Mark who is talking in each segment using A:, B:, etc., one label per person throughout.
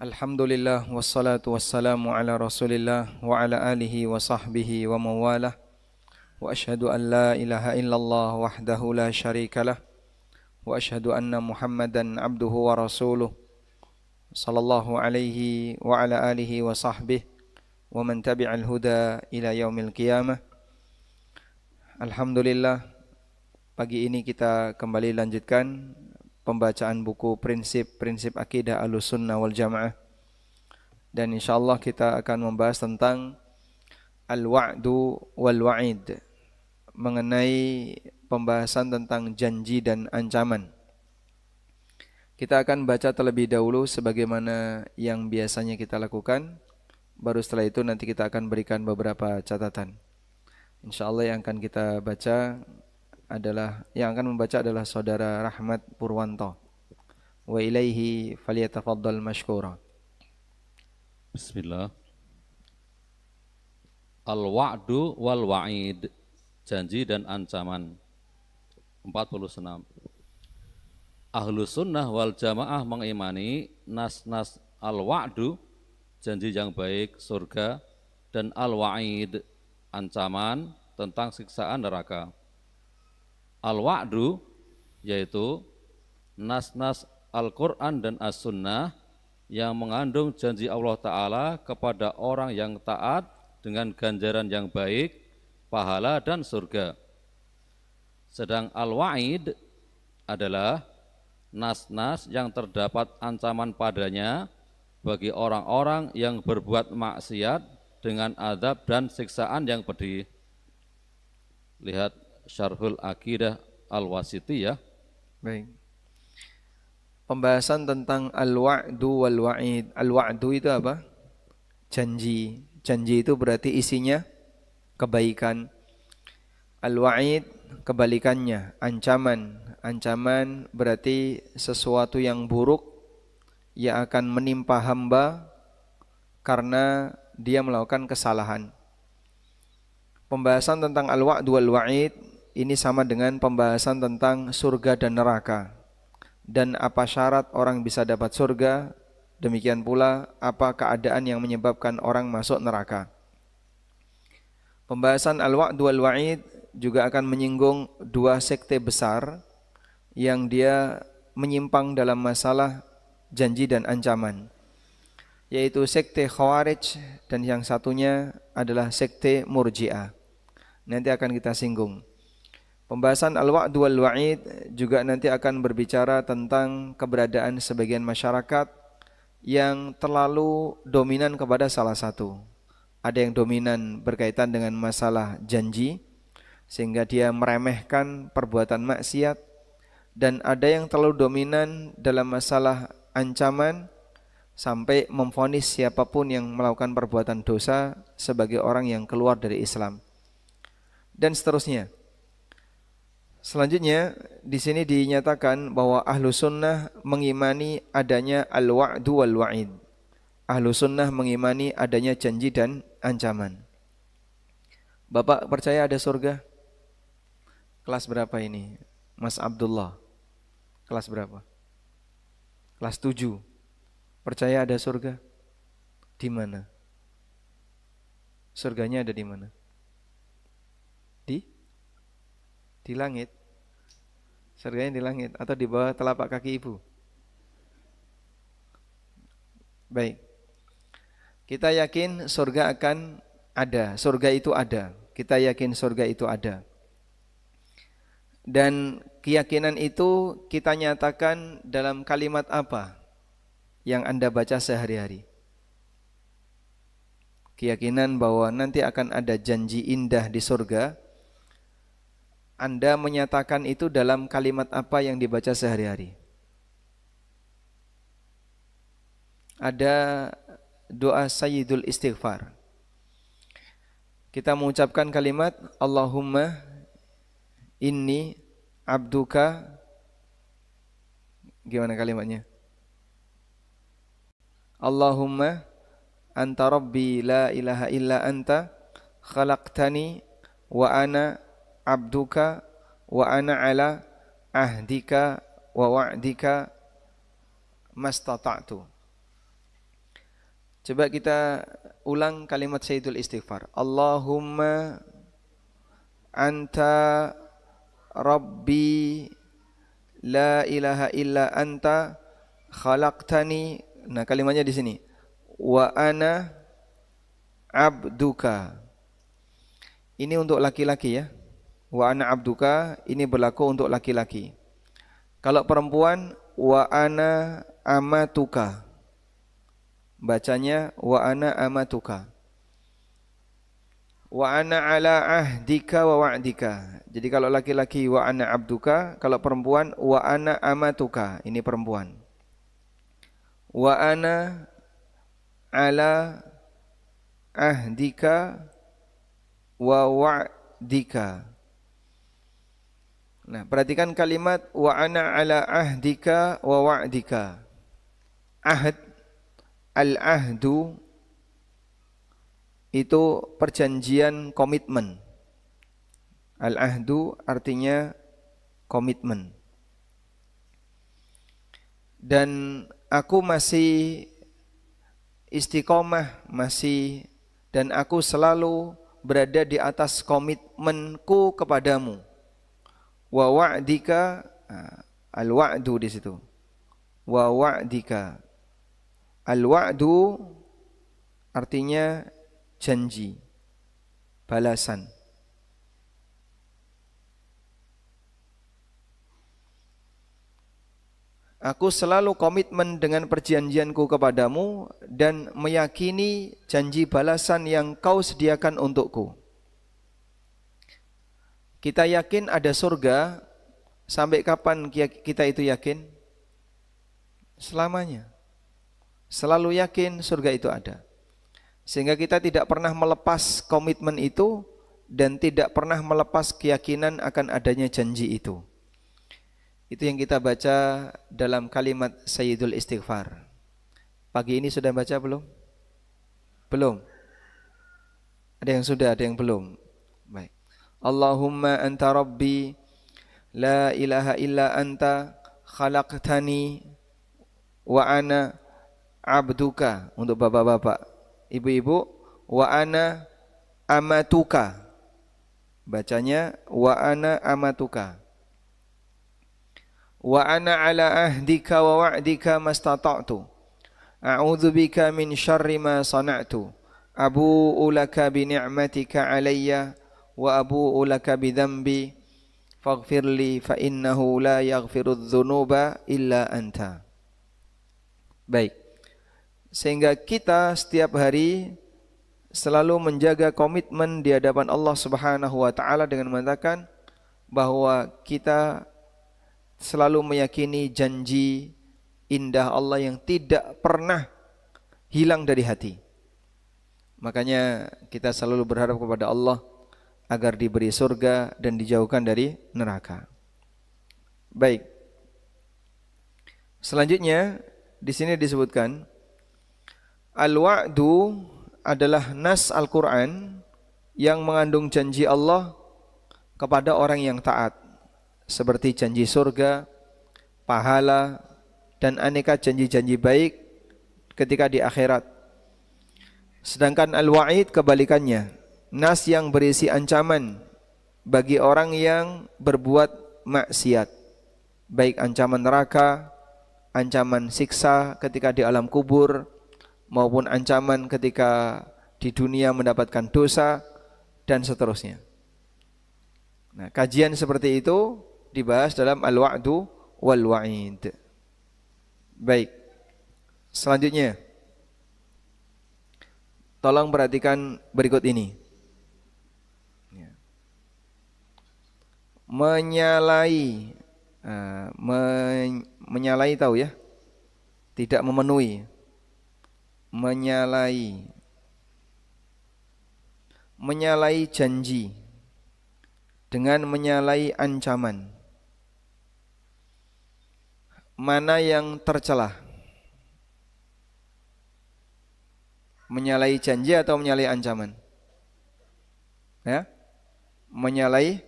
A: Alhamdulillah wassalatu wassalamu ala Rasulillah wa ala alihi wa sahbihi wa mawalah wa ashhadu an la ilaha illallah wahdahu la syarikalah wa ashhadu anna Muhammadan abduhu wa rasuluh sallallahu alaihi wa ala alihi wa sahbihi wa man tabi'al huda ila yaumil qiyamah. Alhamdulillah, pagi ini kita kembali lanjutkan pembacaan buku prinsip-prinsip akidah Ahlussunnah wal Jamaah. Dan insyaallah kita akan membahas tentang al-wa'du wal wa'id, mengenai pembahasan tentang janji dan ancaman. Kita akan baca terlebih dahulu sebagaimana yang biasanya kita lakukan. Baru setelah itu nanti kita akan berikan beberapa catatan. Insyaallah yang akan kita baca yang akan membaca adalah saudara Rahmat Purwanto. Wa ilaihi falyatafaddal mashkura.
B: Bismillah. Al-wa'du wal wa'id, janji dan ancaman. 46. Ahlussunnah wal Jamaah mengimani nas-nas al-wa'du, janji yang baik, surga, dan al-wa'id, ancaman tentang siksaan neraka. Al-wa'du yaitu nas-nas Al-Quran dan As-Sunnah yang mengandung janji Allah Ta'ala kepada orang yang taat dengan ganjaran yang baik, pahala dan surga. Sedang al-wa'id adalah nas-nas yang terdapat ancaman padanya bagi orang-orang yang berbuat maksiat dengan azab dan siksaan yang pedih. Lihat Syarhul Aqidah Al-Wasithiyah.
A: Baik. Pembahasan tentang al-wa'du wal wa'id. Al-wa'du itu apa? Janji. Janji itu berarti isinya kebaikan. Al-wa'id kebalikannya, ancaman. Ancaman berarti sesuatu yang buruk yang akan menimpa hamba karena dia melakukan kesalahan. Pembahasan tentang al-wa'du wal wa'id ini sama dengan pembahasan tentang surga dan neraka, dan apa syarat orang bisa dapat surga, demikian pula apa keadaan yang menyebabkan orang masuk neraka. Pembahasan al-wa'du wal wa'id juga akan menyinggung dua sekte besar yang dia menyimpang dalam masalah janji dan ancaman, yaitu sekte Khawarij dan yang satunya adalah sekte Murji'ah. Nanti akan kita singgung. Pembahasan al-wa'du wal wa'id juga nanti akan berbicara tentang keberadaan sebagian masyarakat yang terlalu dominan kepada salah satu. Ada yang dominan berkaitan dengan masalah janji sehingga dia meremehkan perbuatan maksiat, dan ada yang terlalu dominan dalam masalah ancaman sampai memvonis siapapun yang melakukan perbuatan dosa sebagai orang yang keluar dari Islam, dan seterusnya. Selanjutnya di sini dinyatakan bahwa Ahlussunnah mengimani adanya al-wa'du wal wa'id. Ahlussunnah mengimani adanya janji dan ancaman. Bapak percaya ada surga? Kelas berapa ini? Mas Abdullah. Kelas berapa? Kelas 7. Percaya ada surga? Di mana? Surganya ada di mana? Di langit. Surganya di langit atau di bawah telapak kaki ibu? Baik. Kita yakin surga akan ada. Surga itu ada. Kita yakin surga itu ada. Dan keyakinan itu kita nyatakan dalam kalimat apa yang Anda baca sehari-hari? Keyakinan bahwa nanti akan ada janji indah di surga, Anda menyatakan itu dalam kalimat apa yang dibaca sehari-hari? Ada doa Sayyidul Istighfar. Kita mengucapkan kalimat Allahumma inni abduka. Gimana kalimatnya? Allahumma anta rabbi la ilaha illa anta khalaqtani wa ana abduka wa ana ala ahdika wa wa'dika mastata'tu. Coba kita ulang kalimat Sayyidul Istighfar. Allahumma anta rabbi la ilaha illa anta khalaqtani. Nah, kalimatnya di sini. Wa ana abduka. Ini untuk laki-laki ya. Wa ana abduka ini berlaku untuk laki-laki. Kalau perempuan wa ana amatuka. Bacanya wa ana amatuka. Wa ana ala ahdika wa wa'dika. Jadi kalau laki-laki wa ana abduka, kalau perempuan wa ana amatuka, ini perempuan. Wa ana ala ahdika wa wa'dika. Nah, perhatikan kalimat wa ana ala ahdika wa wa'dika. Ahd, al-ahdu itu perjanjian komitmen. Al-ahdu artinya komitmen. Dan aku masih istiqomah, dan aku selalu berada di atas komitmenku kepadamu. Wa wa'dika, al-wa'du di situ. Wa wa'dika. Al-wa'du artinya janji, balasan. Aku selalu komitmen dengan perjanjianku kepadamu dan meyakini janji balasan yang kau sediakan untukku. Kita yakin ada surga, sampai kapan kita itu yakin? Selamanya. Selalu yakin surga itu ada. Sehingga kita tidak pernah melepas komitmen itu dan tidak pernah melepas keyakinan akan adanya janji itu. Itu yang kita baca dalam kalimat Sayyidul Istighfar. Pagi ini sudah baca belum? Belum? Ada yang sudah, ada yang belum? Baik. Allahumma anta rabbi la ilaha illa anta khalaqtani wa ana abduka. Untuk bapak-bapak, ibu-ibu, wa ana amatuka. Bacanya wa ana amatuka. Wa ana ala ahdika wa wa'dika mastata'tu. A'udzu bika min syarri ma sana'tu. Abu'u laka bi ni'matika alayya wa abu'u laka bi dhanbi faghfirli fa innahu la yaghfiru dzunuba illa anta. Baik. Sehingga kita setiap hari selalu menjaga komitmen di hadapan Allah Subhanahu wa taala dengan mengatakan bahwa kita selalu meyakini janji indah Allah yang tidak pernah hilang dari hati. Makanya kita selalu berharap kepada Allah agar diberi surga dan dijauhkan dari neraka. Baik. Selanjutnya di sini disebutkan al-wa'du adalah nas Al-Qur'an yang mengandung janji Allah kepada orang yang taat, seperti janji surga, pahala, dan aneka janji-janji baik ketika di akhirat. Sedangkan al-wa'id kebalikannya, nas yang berisi ancaman bagi orang yang berbuat maksiat, baik ancaman neraka, ancaman siksa ketika di alam kubur, maupun ancaman ketika di dunia mendapatkan dosa, dan seterusnya. Nah, kajian seperti itu dibahas dalam al-wa'du wal-wa'id. Baik. Selanjutnya, tolong perhatikan berikut ini. Menyalahi, menyalahi tahu ya? Tidak memenuhi. Menyalahi janji dengan menyalahi ancaman. Mana yang tercela? Menyalahi janji atau menyalahi ancaman? Ya? Menyalahi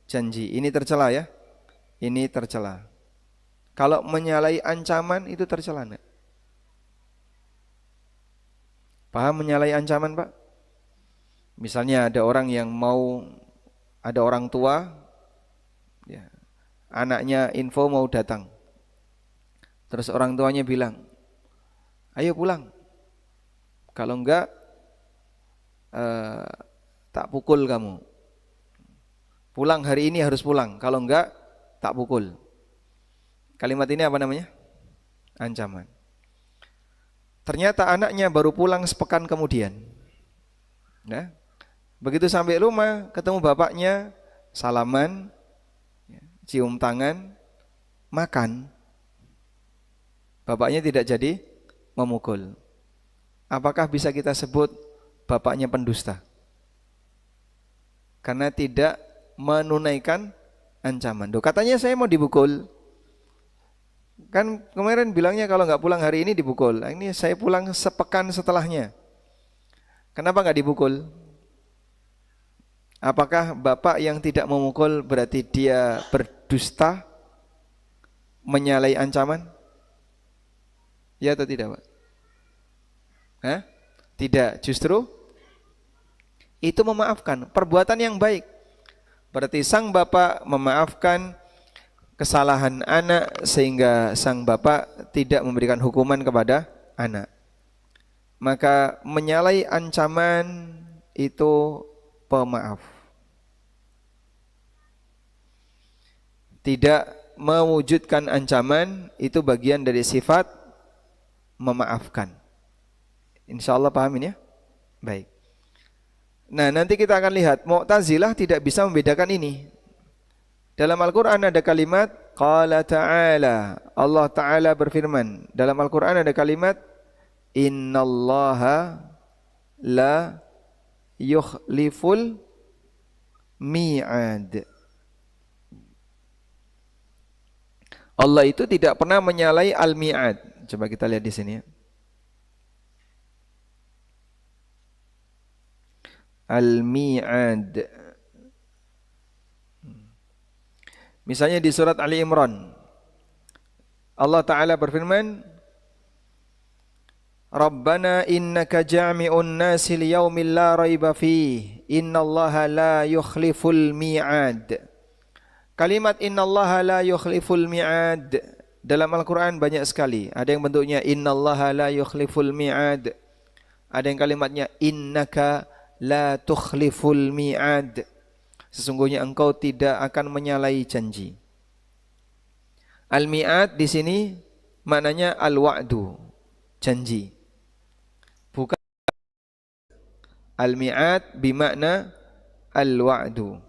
A: janji. Ini tercela ya? Ini tercela. Kalau menyalahi ancaman itu tercela enggak? Paham menyalahi ancaman, Pak? Misalnya ada orang ada orang tua, ya, anaknya info mau datang. Terus orang tuanya bilang, ayo pulang. Kalau enggak, tak pukul kamu. Pulang hari ini harus pulang. Kalau enggak, tak pukul. Kalimat ini apa namanya? Ancaman. Ternyata anaknya baru pulang sepekan kemudian. Nah, begitu sampai rumah, ketemu bapaknya, salaman, cium tangan, makan. Bapaknya tidak jadi memukul. Apakah bisa kita sebut bapaknya pendusta? Karena tidak menunaikan ancaman. Duh, katanya saya mau dipukul. Kan kemarin bilangnya kalau nggak pulang hari ini dipukul. Ini saya pulang sepekan setelahnya. Kenapa nggak dipukul? Apakah bapak yang tidak memukul berarti dia berdusta, menyalahi ancaman? Ya atau tidak, Pak? Hah? Tidak, justru itu memaafkan, perbuatan yang baik. Berarti sang bapak memaafkan kesalahan anak sehingga sang bapak tidak memberikan hukuman kepada anak. Maka menyalahi ancaman itu pemaaf. Tidak mewujudkan ancaman itu bagian dari sifat memaafkan. Insya Allah paham ini ya? Baik. Nah, nanti kita akan lihat Mu'tazilah tidak bisa membedakan ini. Dalam Al-Quran ada kalimat Qala ta'ala, Allah Ta'ala berfirman. Dalam Al-Quran ada kalimat Innallaha la yukhliful mi'ad. Allah itu tidak pernah menyalahi al-mi'ad. Coba kita lihat di sini ya. Al-mi'ad. Misalnya di surat Ali Imran, Allah Ta'ala berfirman, Rabbana innaka jami'un nasi liyaumin la raiba fih, innallaha la yukhliful mi'ad. Kalimat innallaha la yukhliful mi'ad dalam Al-Quran banyak sekali. Ada yang bentuknya innallaha la yukhliful mi'ad. Ada yang kalimatnya innaka la tukhliful mi'ad. Sesungguhnya engkau tidak akan menyalahi janji. Al-mi'ad di sini maknanya al-wa'du, janji. Bukan al-mi'ad bimakna al-wa'du.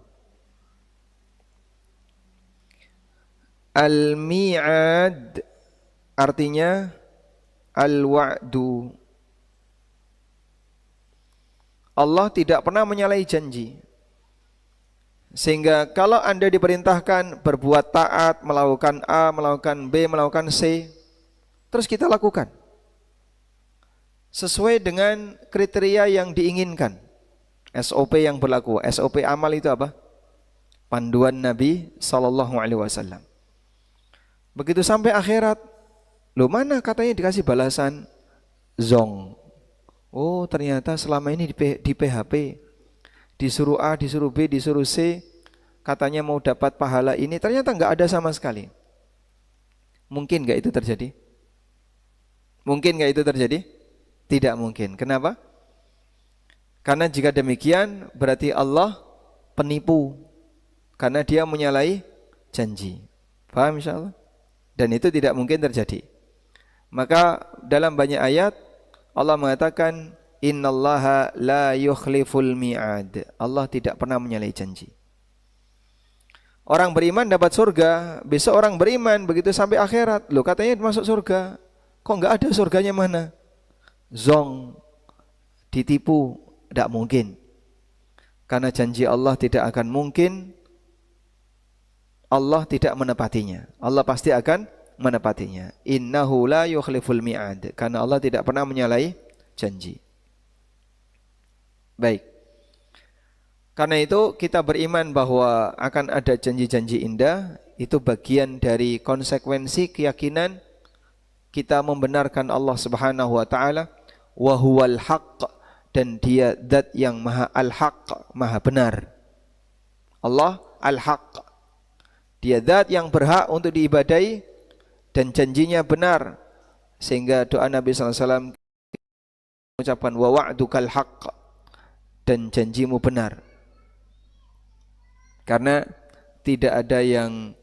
A: Al-mi'ad artinya al-wa'du. Allah tidak pernah menyalahi janji. Sehingga kalau Anda diperintahkan berbuat taat, melakukan A, melakukan B, melakukan C, terus kita lakukan sesuai dengan kriteria yang diinginkan, SOP yang berlaku. SOP amal itu apa? Panduan Nabi SAW. Begitu sampai akhirat, loh mana katanya dikasih balasan zong. Oh ternyata selama ini di PHP, disuruh A, disuruh B, disuruh C, katanya mau dapat pahala ini, ternyata enggak ada sama sekali. Mungkin enggak itu terjadi? Mungkin enggak itu terjadi? Tidak mungkin. Kenapa? Karena jika demikian berarti Allah penipu, karena dia menyalahi janji. Paham insyaallah? Dan itu tidak mungkin terjadi. Maka dalam banyak ayat Allah mengatakan innallaha la yukhliful mi'ad. Allah tidak pernah menyalahi janji. Orang beriman dapat surga, besok orang beriman begitu sampai akhirat, loh katanya masuk surga, kok enggak ada surganya mana? Zong, ditipu, tidak mungkin. Karena janji Allah tidak akan mungkin Allah tidak menepatinya. Allah pasti akan menepatinya. Innahu la yukhliful mi'ad. Karena Allah tidak pernah menyalahi janji. Baik. Karena itu kita beriman bahwa akan ada janji-janji indah. Itu bagian dari konsekuensi keyakinan kita membenarkan Allah Subhanahu wa taala. wa huwal haqq, dan dia zat yang maha al-haqq, maha benar. Allah al-haqq, dia zat yang berhak untuk diibadai dan janjinya benar, sehingga doa Nabi SAW mengucapkan wa wa'dukal haqq, dan janjimu benar. Karena tidak ada yang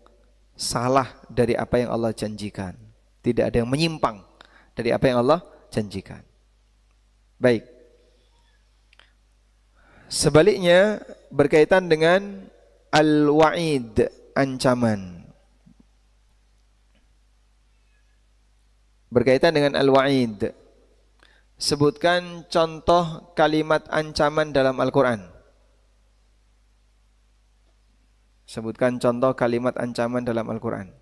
A: salah dari apa yang Allah janjikan, tidak ada yang menyimpang dari apa yang Allah janjikan. Baik. Sebaliknya berkaitan dengan al-wa'id, ancaman. Berkaitan dengan al-wa'id, sebutkan contoh kalimat ancaman dalam Al-Quran. Sebutkan contoh kalimat ancaman dalam Al-Quran.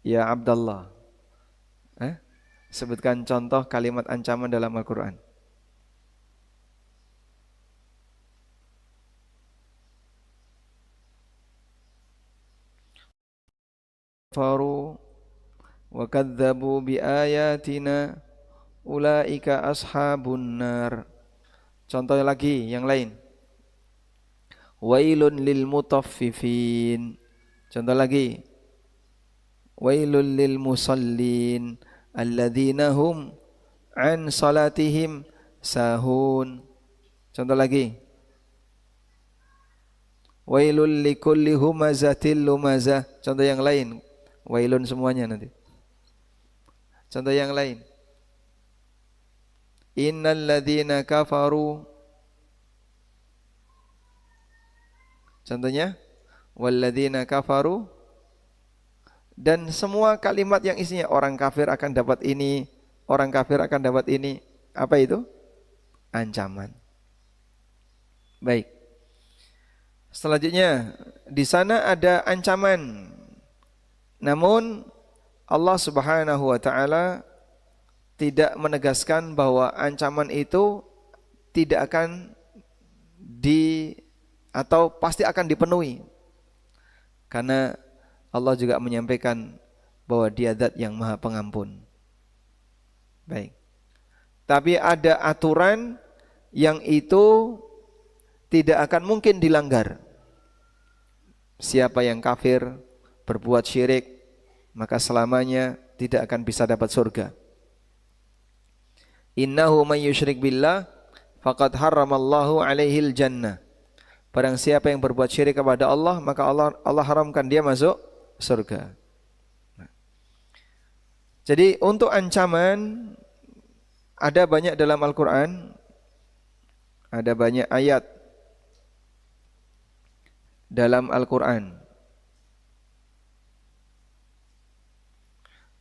A: Ya Abdullah, sebutkan contoh kalimat ancaman dalam Al-Quran. Faru wa kadzabu bi ayatina ulaika ashabun nar. Contohnya lagi yang lain. Wailun lil mutaffifin. Contoh lagi. Wailul lil musallin alladzina hum an salatihim sahun. Contoh lagi. Wailul likulli humazatil lumazah. Contoh yang lain. Wailun semuanya nanti. Contoh yang lain. Innal ladzina kafaru. Contohnya walladzina kafaru. Dan semua kalimat yang isinya orang kafir akan dapat ini, orang kafir akan dapat ini. Apa itu? Ancaman. Baik. Selanjutnya di sana ada ancaman. Namun Allah Subhanahu wa taala tidak menegaskan bahwa ancaman itu tidak akan atau pasti akan dipenuhi. Karena Allah juga menyampaikan bahwa Dia zat yang Maha Pengampun. Baik. Tapi ada aturan yang itu tidak akan mungkin dilanggar. Siapa yang kafir, berbuat syirik, maka selamanya tidak akan bisa dapat surga. Innahu may yusyrik billah faqad harramallahu alaihil jannah. Barang siapa yang berbuat syirik kepada Allah, maka Allah haramkan dia masuk surga. Jadi untuk ancaman ada banyak dalam Al-Quran, ada banyak ayat dalam Al-Quran.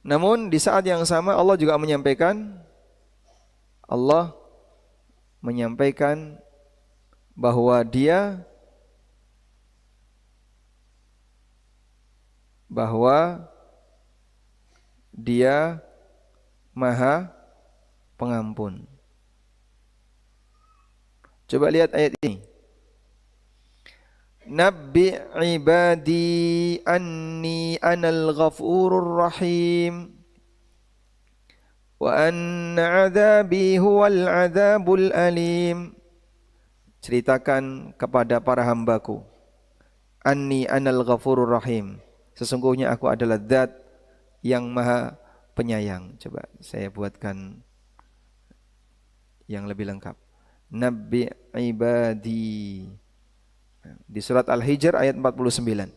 A: Namun di saat yang sama Allah juga menyampaikan bahwa Dia Maha Pengampun. Coba lihat ayat ini. Nabbi ibadi anni anal ghafurur rahim wa anna adzabi huwal adzabul alim. Ceritakan kepada para hambaku, anni anal ghafurur rahim, sesungguhnya aku adalah zat yang maha penyayang. Coba saya buatkan yang lebih lengkap. Nabbi ibadi, di surat Al-Hijr ayat 49.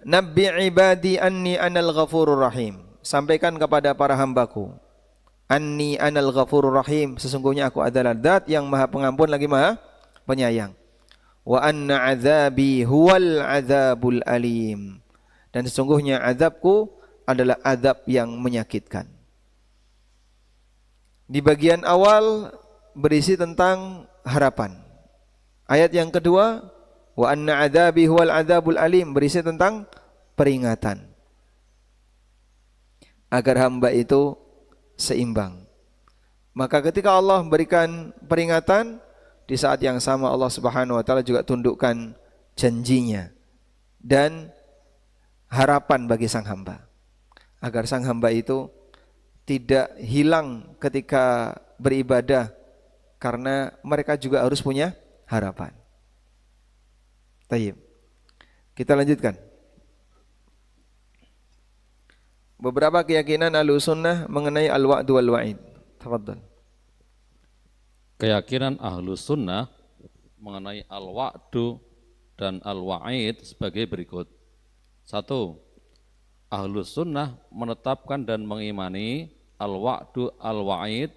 A: Nabbi ibadi anni anal ghafurur rahim, sampaikan kepada para hambaku, anni anal ghafurur rahim, sesungguhnya aku adalah zat yang maha pengampun lagi maha penyayang. Wa anna azabi huwal azabul alim, dan sesungguhnya azabku adalah azab yang menyakitkan. Di bagian awal berisi tentang harapan. Ayat yang kedua, wa anna azabi huwal azabul alim, berisi tentang peringatan agar hamba itu seimbang. Maka ketika Allah memberikan peringatan, di saat yang sama Allah Subhanahu wa taala juga tundukkan janjinya, dan harapan bagi sang hamba, agar sang hamba itu tidak hilang ketika beribadah, karena mereka juga harus punya harapan. Tayyib. Kita lanjutkan. Beberapa keyakinan Ahlussunnah mengenai al-wa'd wal wa'id. Tafadhal.
B: Keyakinan Ahlus Sunnah mengenai al-wa'du dan al-wa'id sebagai berikut. 1. Ahlus Sunnah menetapkan dan mengimani al-wa'du al-wa'id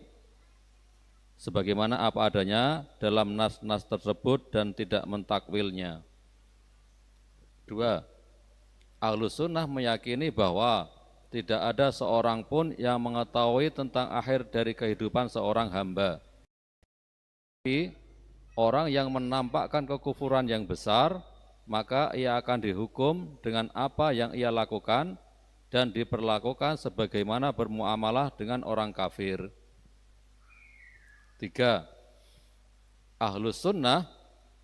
B: sebagaimana apa adanya dalam nas-nas tersebut dan tidak mentakwilnya. 2. Ahlus Sunnah meyakini bahwa tidak ada seorang pun yang mengetahui tentang akhir dari kehidupan seorang hamba. Orang yang menampakkan kekufuran yang besar, maka ia akan dihukum dengan apa yang ia lakukan dan diperlakukan sebagaimana bermuamalah dengan orang kafir. 3. Ahlus Sunnah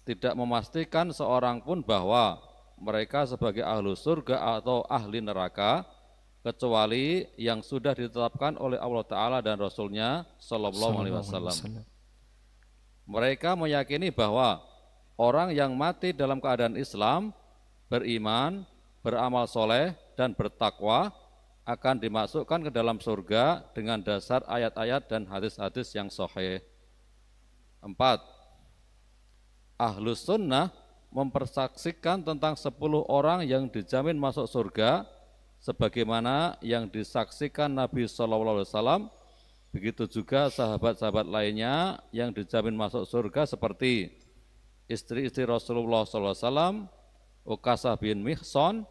B: tidak memastikan seorang pun bahwa mereka sebagai ahlus surga atau ahli neraka, kecuali yang sudah ditetapkan oleh Allah Ta'ala dan Rasul-Nya Sallallahu Alaihi Wasallam. Mereka meyakini bahwa orang yang mati dalam keadaan Islam, beriman, beramal soleh, dan bertakwa akan dimasukkan ke dalam surga dengan dasar ayat-ayat dan hadis-hadis yang sahih. 4. Ahlus Sunnah mempersaksikan tentang 10 orang yang dijamin masuk surga, sebagaimana yang disaksikan Nabi SAW. Begitu juga sahabat-sahabat lainnya yang dijamin masuk surga seperti istri-istri Rasulullah SAW, Ukasah bin Mihsan,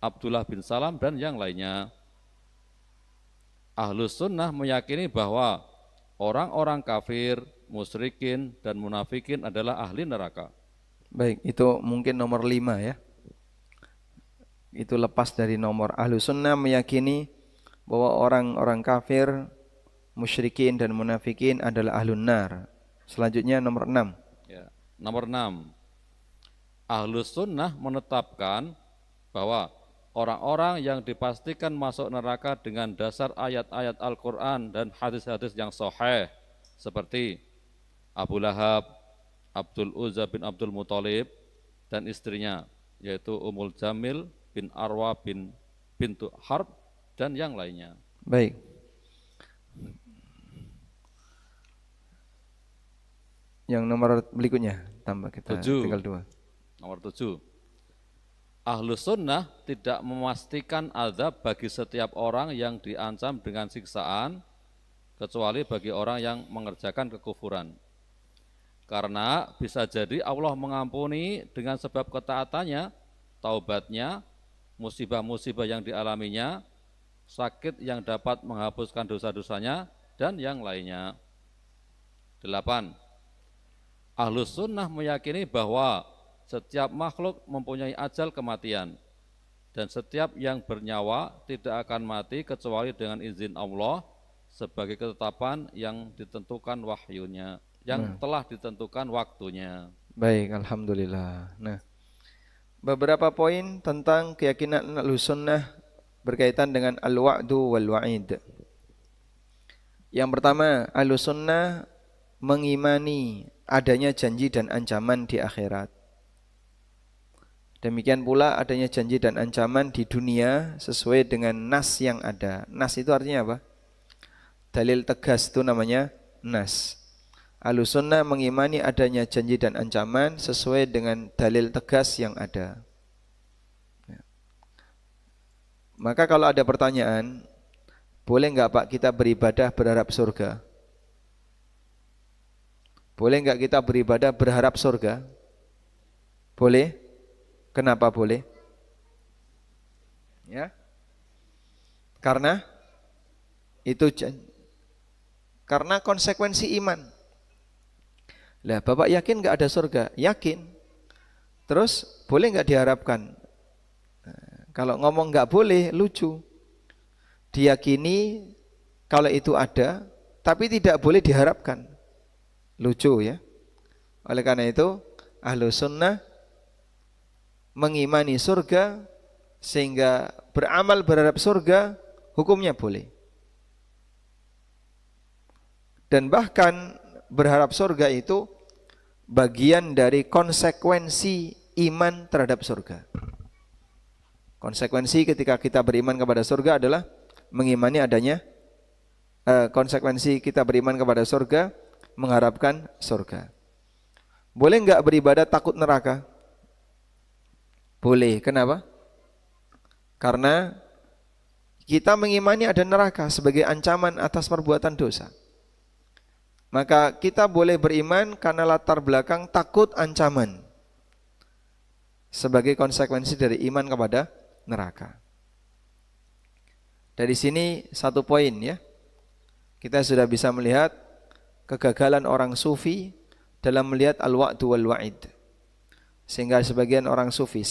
B: Abdullah bin Salam, dan yang lainnya. Ahlus Sunnah meyakini bahwa orang-orang kafir, musyrikin, dan munafikin adalah ahli neraka.
A: Baik, itu mungkin nomor 5 ya. Itu lepas dari nomor. Ahlus Sunnah meyakini bahwa orang-orang kafir, musyrikin dan munafikin adalah ahlun nar. Selanjutnya nomor 6.
B: Ya, nomor 6. Ahlus Sunnah menetapkan bahwa orang-orang yang dipastikan masuk neraka dengan dasar ayat-ayat Al-Quran dan hadis-hadis yang sahih seperti Abu Lahab, Abdul Uzza bin Abdul Muthalib, dan istrinya yaitu Ummul Jamil bin Arwa bin bintu Harb, dan yang lainnya.
A: Baik. Yang nomor berikutnya, tambah kita
B: 7.
A: tinggal 2.
B: Nomor 7. Ahlus Sunnah tidak memastikan azab bagi setiap orang yang diancam dengan siksaan, kecuali bagi orang yang mengerjakan kekufuran. Karena bisa jadi Allah mengampuni dengan sebab ketaatannya, taubatnya, musibah-musibah yang dialaminya, sakit yang dapat menghapuskan dosa-dosanya, dan yang lainnya. 8. Ahlus Sunnah meyakini bahwa setiap makhluk mempunyai ajal kematian, dan setiap yang bernyawa tidak akan mati kecuali dengan izin Allah sebagai ketetapan yang ditentukan wahyunya, yang telah ditentukan waktunya.
A: Baik, alhamdulillah. Nah, beberapa poin tentang keyakinan Ahlus Sunnah berkaitan dengan al-wa'du wal wa'id. Yang pertama, Ahlus Sunnah mengimani adanya janji dan ancaman di akhirat. Demikian pula adanya janji dan ancaman di dunia sesuai dengan nas yang ada. Nas itu artinya apa? Dalil tegas, itu namanya nas. Ahlus Sunnah mengimani adanya janji dan ancaman sesuai dengan dalil tegas yang ada. Maka kalau ada pertanyaan, boleh enggak Pak kita beribadah berharap surga? Boleh enggak kita beribadah berharap surga? Boleh? Kenapa boleh? Ya. Karena itu karena konsekuensi iman. Lah, Bapak yakin enggak ada surga? Yakin. Terus boleh enggak diharapkan? Nah, kalau ngomong enggak boleh, lucu. Diyakini kalau itu ada, tapi tidak boleh diharapkan. Lucu ya. Oleh karena itu, Ahlus Sunnah mengimani surga sehingga beramal berharap surga hukumnya boleh. Dan bahkan berharap surga itu bagian dari konsekuensi iman terhadap surga. Konsekuensi ketika kita beriman kepada surga adalah mengimani adanya konsekuensi kita beriman kepada surga, mengharapkan surga. Boleh enggak beribadah takut neraka? Boleh. Kenapa? Karena kita mengimani ada neraka sebagai ancaman atas perbuatan dosa. Maka kita boleh beriman karena latar belakang takut ancaman sebagai konsekuensi dari iman kepada neraka. Dari sini satu poin ya. Kita sudah bisa melihat kegagalan orang sufi dalam melihat al-wa'du wal wa'id. Sehingga sebagian orang sufi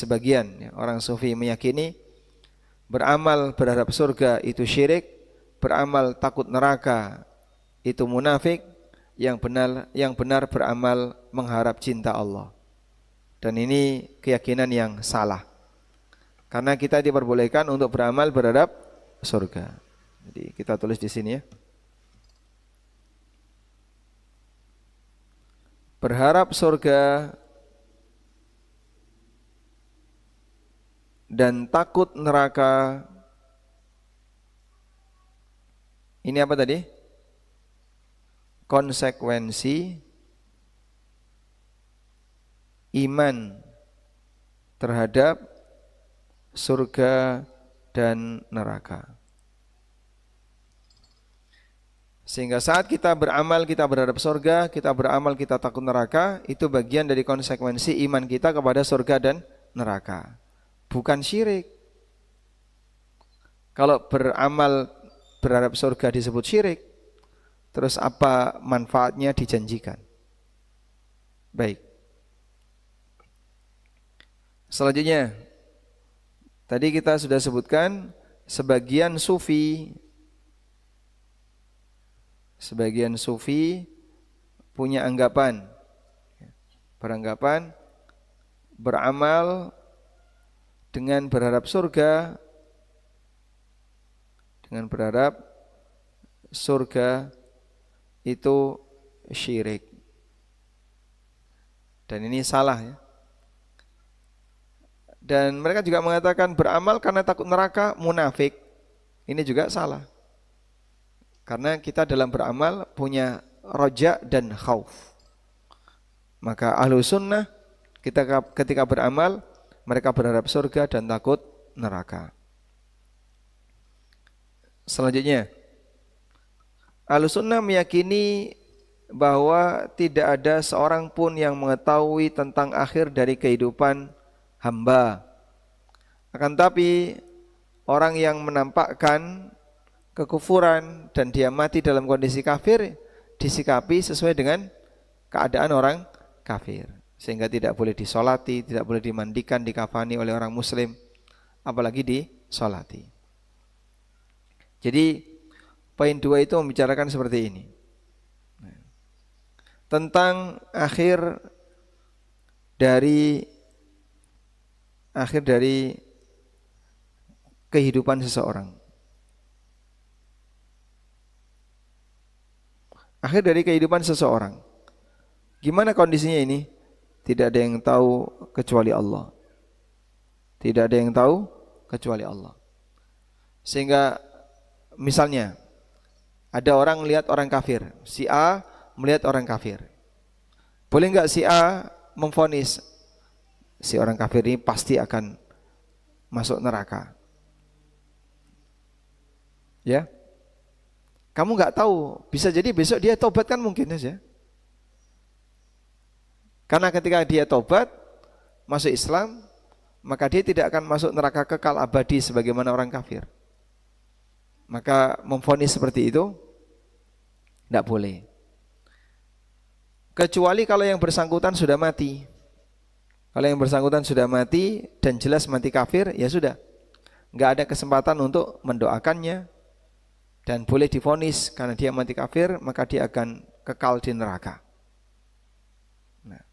A: meyakini beramal berharap surga itu syirik, beramal takut neraka itu munafik, yang benar beramal mengharap cinta Allah. Dan ini keyakinan yang salah. Karena kita diperbolehkan untuk beramal berharap surga. Jadi kita tulis di sini ya. Berharap surga dan takut neraka. Ini apa tadi? Konsekuensi iman terhadap surga dan neraka. Sehingga saat kita beramal kita berharap surga, kita beramal kita takut neraka, itu bagian dari konsekuensi iman kita kepada surga dan neraka. Bukan syirik. Kalau beramal berharap surga disebut syirik, terus apa manfaatnya dijanjikan? Baik. Selanjutnya, tadi kita sudah sebutkan sebagian sufi punya anggapan, beranggapan beramal dengan berharap surga, itu syirik. Dan ini salah ya. Dan mereka juga mengatakan beramal karena takut neraka munafik. Ini juga salah. Karena kita dalam beramal punya roja dan khauf. Maka ahlu sunnah ketika beramal mereka berharap surga dan takut neraka. Selanjutnya, ahlu sunnah meyakini bahwa tidak ada seorang pun yang mengetahui tentang akhir dari kehidupan hamba. Akan tapi orang yang menampakkan kekufuran dan dia mati dalam kondisi kafir disikapi sesuai dengan keadaan orang kafir, sehingga tidak boleh disolati, tidak boleh dimandikan, dikafani oleh orang muslim, apalagi disolati. Jadi poin 2 itu membicarakan seperti ini, tentang akhir dari kehidupan seseorang. Akhir dari kehidupan seseorang. Gimana kondisinya ini? Tidak ada yang tahu kecuali Allah. Tidak ada yang tahu kecuali Allah. Sehingga misalnya ada orang melihat orang kafir, si A melihat orang kafir. Boleh enggak si A memvonis si orang kafir ini pasti akan masuk neraka? Ya. Kamu enggak tahu, bisa jadi besok dia tobat kan mungkin saja. Karena ketika dia tobat, masuk Islam, maka dia tidak akan masuk neraka kekal abadi sebagaimana orang kafir. Maka memvonis seperti itu tidak boleh. Kecuali kalau yang bersangkutan sudah mati. Kalau yang bersangkutan sudah mati dan jelas mati kafir, ya sudah. Enggak ada kesempatan untuk mendoakannya dan boleh divonis karena dia mati kafir, maka dia akan kekal di neraka. Nah.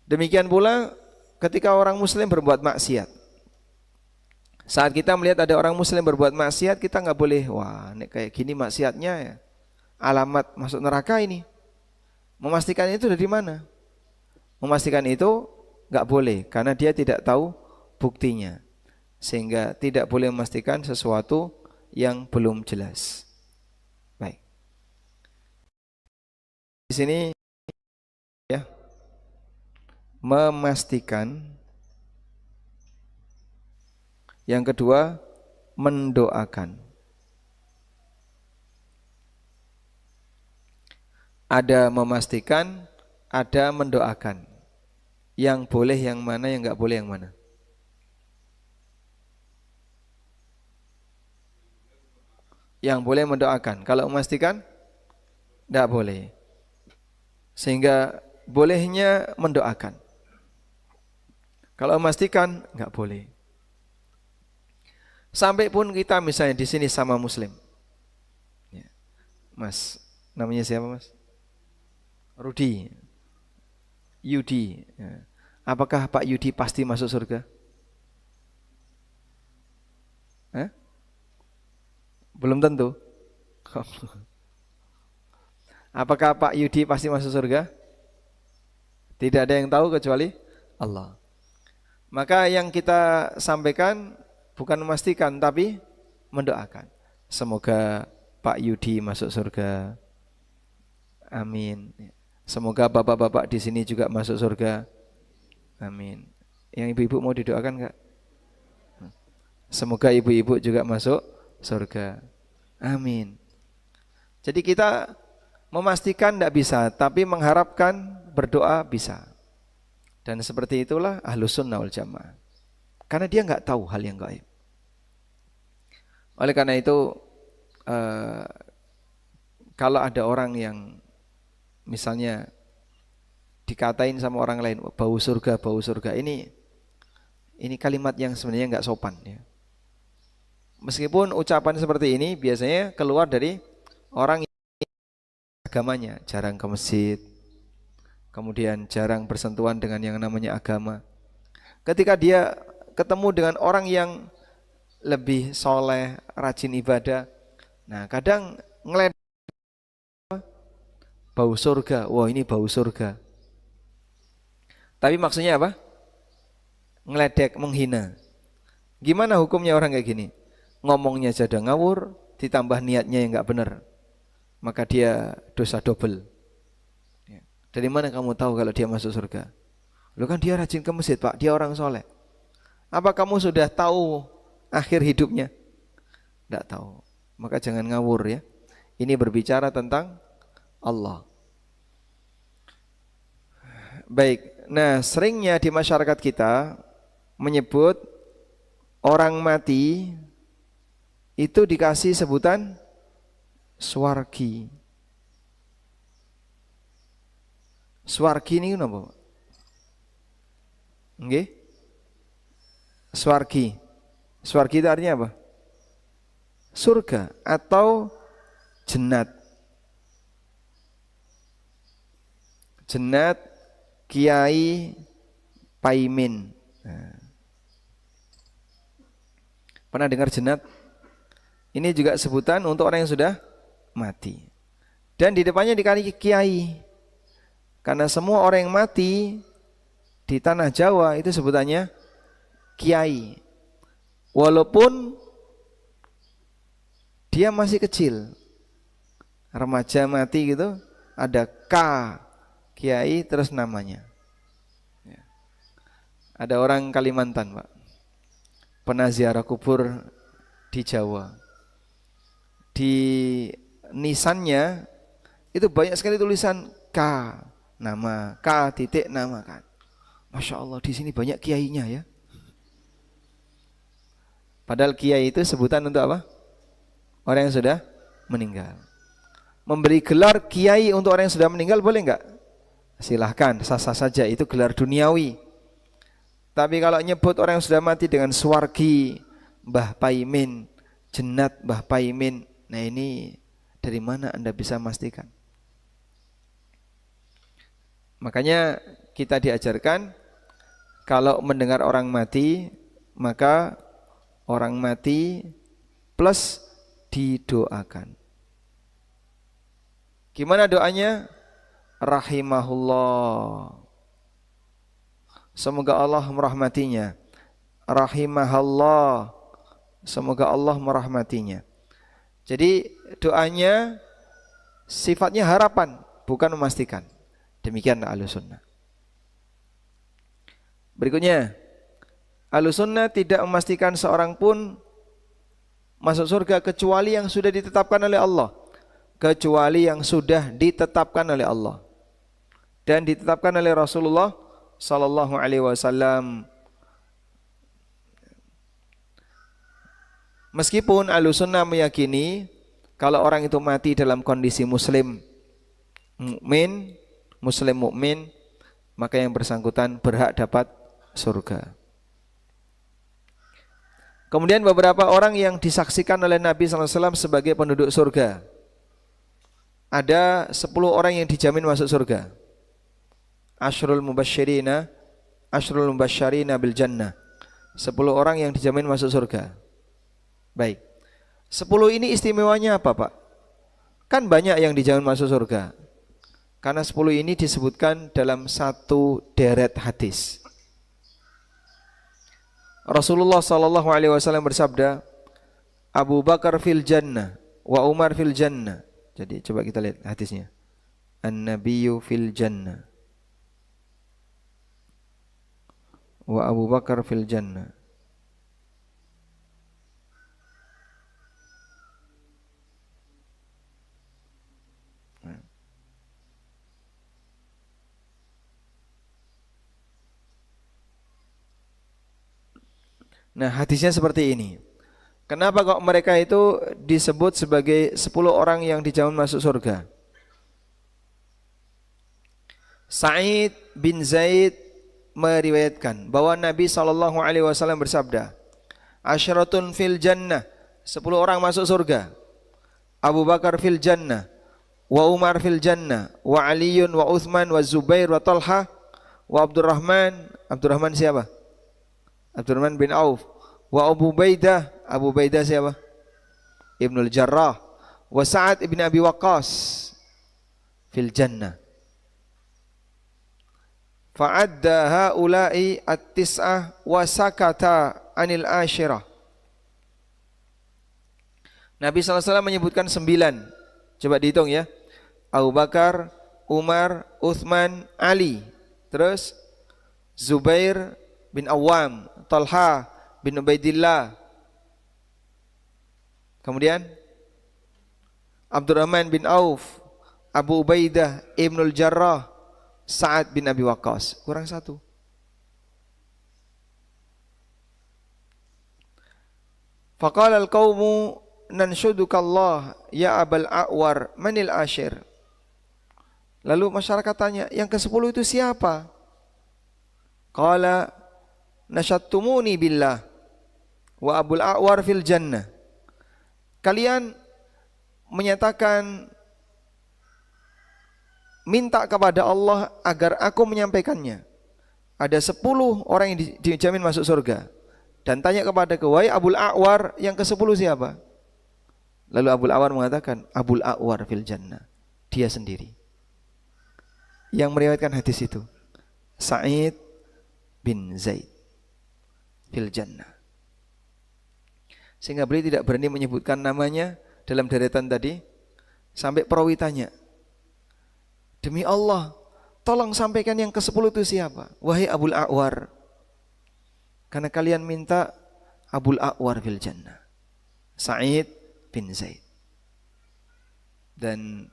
A: Demikian pula ketika orang muslim berbuat maksiat. Saat kita melihat ada orang muslim berbuat maksiat, kita nggak boleh, wah nek kayak gini maksiatnya ya, alamat masuk neraka ini. Memastikan itu dari mana? Memastikan itu nggak boleh karena dia tidak tahu buktinya. Sehingga tidak boleh memastikan sesuatu yang belum jelas. Baik. Di sini ya, memastikan. Yang kedua, mendoakan. Ada memastikan, ada mendoakan. Yang boleh yang mana, yang enggak boleh yang mana? Yang boleh mendoakan. Kalau memastikan, enggak boleh. Sehingga bolehnya mendoakan. Kalau memastikan, enggak boleh. Sampai pun kita misalnya di sini sama muslim. Ya. Mas, namanya siapa mas? Rudi. Yudi. Ya. Apakah Pak Yudi pasti masuk surga? Hah? Belum tentu. Apakah Pak Yudi pasti masuk surga? Tidak ada yang tahu kecuali Allah. Maka yang kita sampaikan bukan memastikan tapi mendoakan. Semoga Pak Yudi masuk surga. Amin. Semoga bapak-bapak di sini juga masuk surga. Amin. Yang ibu-ibu mau didoakan enggak? Semoga ibu-ibu juga masuk surga. Amin. Jadi kita memastikan enggak bisa, tapi mengharapkan, berdoa bisa. Dan seperti itulah Ahlus Sunnah wal Jamaah. Karena dia enggak tahu hal yang gaib. Oleh karena itu kalau ada orang yang misalnya dikatain sama orang lain bau surga, ini kalimat yang sebenarnya enggak sopan ya. Meskipun ucapan seperti ini biasanya keluar dari orang yang agamanya jarang ke masjid, kemudian jarang bersentuhan dengan yang namanya agama. Ketika dia ketemu dengan orang yang lebih soleh, rajin ibadah, nah kadang ngeledek bau surga, wah ini bau surga. Tapi maksudnya apa? Ngeledek, menghina. Gimana hukumnya orang kayak gini? Ngomongnya jadi ngawur, ditambah niatnya yang nggak benar, maka dia dosa double. Dari mana kamu tahu kalau dia masuk surga? Lu kan dia rajin ke masjid pak, dia orang soleh. Apa kamu sudah tahu akhir hidupnya? Tidak tahu. Maka jangan ngawur ya. Ini berbicara tentang Allah. Baik. Nah, seringnya di masyarakat kita menyebut orang mati itu dikasih sebutan swargi. Swargi ini kenapa? Nggih? Swargi. Swargi itu artinya apa? Surga atau jannat. Jannat Kiai Paimin. Nah. Pernah dengar jannat? Ini juga sebutan untuk orang yang sudah mati. Dan di depannya dikali kiai. Karena semua orang yang mati di tanah Jawa itu sebutannya kiai. Walaupun dia masih kecil. Remaja mati gitu, ada K kiai terus namanya. Ya. Ada orang Kalimantan, Pak. Pernah ziarah kubur di Jawa. Di nisannya itu banyak sekali tulisan K nama, K titik nama kan. Masya Allah di sini banyak kiainya ya. Padahal kiai itu sebutan untuk apa? Orang yang sudah meninggal. Memberi gelar kiai untuk orang yang sudah meninggal boleh enggak? Silahkan, sah-sah saja, itu gelar duniawi. Tapi kalau nyebut orang yang sudah mati dengan swargi, Mbah Paimin, jannat Mbah Paimin, nah ini dari mana Anda bisa memastikan? Makanya kita diajarkan kalau mendengar orang mati, maka orang mati plus didoakan. Gimana doanya? Rahimahullah. Semoga Allah merahmatinya. Rahimahullah. Semoga Allah merahmatinya. Jadi doanya sifatnya harapan, bukan memastikan. Demikianlah Ahlussunnah. Berikutnya, Ahlussunnah tidak memastikan seorang pun masuk surga kecuali yang sudah ditetapkan oleh Allah. Kecuali yang sudah ditetapkan oleh Allah dan ditetapkan oleh Rasulullah sallallahu alaihi wasallam. Meskipun Ahlussunnah meyakini kalau orang itu mati dalam kondisi muslim mukmin, maka yang bersangkutan berhak dapat surga. Kemudian beberapa orang yang disaksikan oleh Nabi sallallahu alaihi wasallam sebagai penduduk surga. Ada 10 orang yang dijamin masuk surga. Ashrul mubasysyirina bil jannah. 10 orang yang dijamin masuk surga. Baik. 10 ini istimewanya apa, Pak? Kan banyak yang dijamin masuk surga. Karena 10 ini disebutkan dalam satu deret hadis. Rasulullah sallallahu alaihi wasallam bersabda, Abu Bakar fil jannah wa Umar fil jannah. Jadi coba kita lihat hadisnya. An-nabiyyu fil jannah wa Abu Bakar fil jannah. Nah, hadisnya seperti ini. Kenapa kok mereka itu disebut sebagai 10 orang yang dijamin masuk surga? Sa'id bin Zaid meriwayatkan bahwa Nabi SAW bersabda, Asyaratun fil jannah, 10 orang masuk surga. Abu Bakar fil jannah, wa Umar fil jannah, wa Aliyun, wa Uthman, wa Zubair, wa Talha, wa Abdurrahman siapa? Abdurrahman bin Auf, wa Abu Ubaidah siapa? Ibnul Jarrah, wa Sa'ad ibn Abi Waqqas fil jannah. Fa'adda haula'i at-tis'ah wa sakata anil ashirah. Nabi SAW menyebutkan 9. Coba dihitung ya. Abu Bakar, Umar, Uthman, Ali. Terus Zubair bin Awam, Talha bin Ubaidillah. Kemudian Abdurrahman bin Auf, Abu Ubaidah Ibnul Jarrah, Sa'ad bin Abi Waqqas. Kurang 1. Faqala al-qawmu nanshudukallah ya Abal A'war manil ashir. Lalu masyarakat tanya, yang ke-10 itu siapa? Qala nasyattumuni billah wa Abul A'war fil jannah. Kalian menyatakan minta kepada Allah agar aku menyampaikannya. Ada 10 orang yang dijamin masuk surga. Dan tanya kepada wahai Abul A'war, yang ke-10 siapa? Lalu Abul A'war mengatakan, Abul A'war fil jannah. Dia sendiri yang meriwayatkan hadis itu. Sa'id bin Zaid fil jannah. Sehingga beliau tidak berani menyebutkan namanya dalam deretan tadi. Sampai perawi tanya, demi Allah, tolong sampaikan yang ke-10 itu siapa? Wahai Abul A'war. Karena kalian minta Abul A'war fil jannah, Sa'id bin Zaid. Dan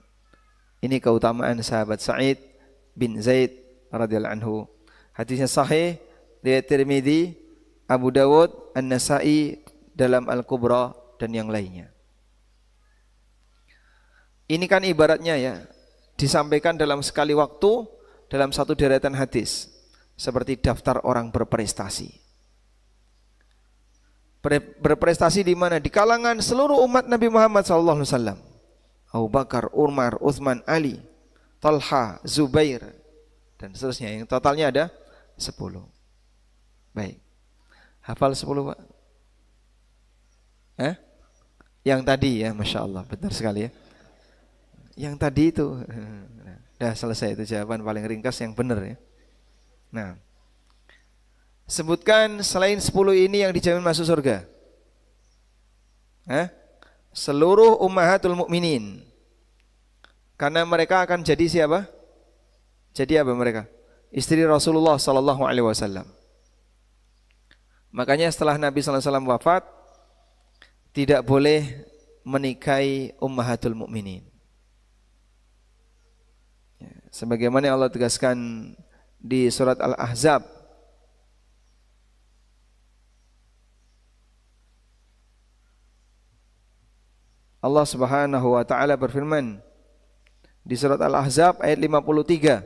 A: ini keutamaan sahabat Sa'id bin Zaid radhiyallahu anhu. Hadisnya sahih riwayat Tirmidzi, Abu Dawud, An-Nasa'i dalam Al-Kubra dan yang lainnya. Ini kan ibaratnya ya, disampaikan dalam sekali waktu dalam satu deretan hadis, seperti daftar orang berprestasi. Berprestasi di mana? Di kalangan seluruh umat Nabi Muhammad SAW. Abu Bakar, Umar, Uthman, Ali, Talha, Zubair, dan seterusnya. Yang totalnya ada 10. Baik. Hafal 10, Pak? Eh? Yang tadi ya, Masya Allah, benar sekali ya. Yang tadi itu, dah selesai itu jawaban paling ringkas yang benar ya. Nah, sebutkan selain 10 ini yang dijamin masuk surga. Seluruh ummahatul mukminin. Karena mereka akan jadi siapa? Jadi apa mereka? Istri Rasulullah sallallahu alaihi wasallam. Makanya setelah Nabi sallallahu alaihi wasallam wafat, tidak boleh menikahi ummahatul mukminin. Sebagaimana Allah tegaskan di surat Al-Ahzab, Allah Subhanahu wa taala berfirman di surat Al-Ahzab ayat 53.